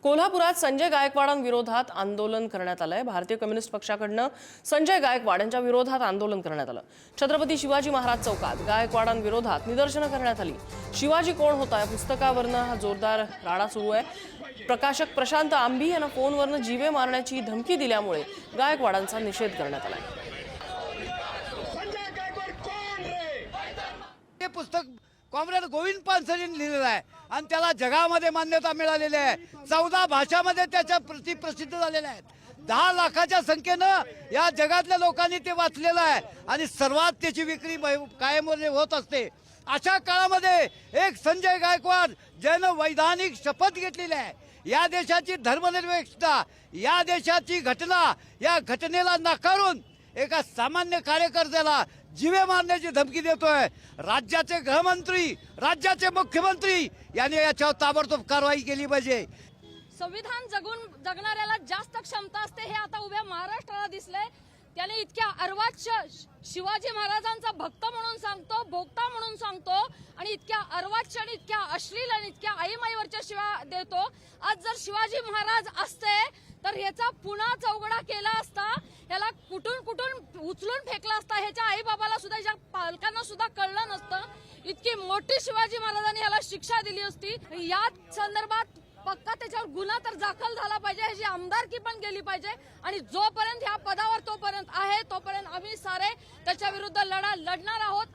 कोल्हापुरात संजय गायकवाडांविरोधात आंदोलन करण्यात आलंय। भारतीय कम्युनिस्ट पक्षाकडून संजय गायकवाड यांच्या विरोधात आंदोलन करण्यात आलं। छत्रपती शिवाजी महाराज चौकात गायकवाडांविरोधात निदर्शनं करण्यात आली। शिवाजी कोण होता या पुस्तकावरनं हा जोरदार राडा सुरू आहे। प्रकाशक प्रशांत आंबी यांना फोनवरनं जीवे मारण्याची धमकी दिल्यामुळे गायकवाडांचा निषेध करण्यात आला। हे पुस्तक कॉम्रेड गोविंद पानसरेंनी लिहिलेलं आहे आणि त्याला जगामध्ये मान्यता मिळालेली आहे। 14 भाषांमध्ये त्याच्या प्रती प्रसिद्ध झालेल्या आहेत। 10 लाखाच्या संख्येनं या जगातल्या लोकांनी ते वाचलेलं आहे आणि सर्वात त्याची विक्री कायम होत असते। अशा काळामध्ये एक संजय गायकवाड ज्यानं वैधानिक शपथ घेतलेली आहे, या देशाची धर्मनिरपेक्षता, या देशाची घटना, या घटनेला नाकारून एका सामान्य कार्यकर्त्याला जीवे मारण्याची धमकी देतोय। राज्याचे गृहमंत्री, राज्याचे मुख्यमंत्री यांनी याच्यावर ताबडतोब कारवाई केली पाहिजे। संविधान जगणाऱ्याला जास्त क्षमता असते हे आता उभ्या महाराष्ट्राला दिसलंय। त्याने इतक्या अर्वाच्य शिवाजी महाराजांचा भक्त म्हणून सांगतो, भोक्ता म्हणून सांगतो आणि इतक्या अर्वाच्य आणि इतक्या अश्लील आणि इतक्या आईमाईवरच्या शिवा देतो। आज जर शिवाजी महाराज असते तर ह्याचा पुन्हा चौघडा केला असता, याला कुठून उचलून फेकला असता, ह्याच्या आई बाबाला सुद्धा, ह्याच्या पालकांना सुद्धा कळलं नसतं। इतकी मोठी शिवाजी महाराजांनी याला शिक्षा दिली असती। या संदर्भात पक्का त्याच्यावर गुन्हा तर दाखल झाला पाहिजे, ह्याची आमदारकी पण गेली पाहिजे आणि जोपर्यंत ह्या पदावर तोपर्यंत आम्ही सारे त्याच्या विरुद्ध लढा लढणार आहोत।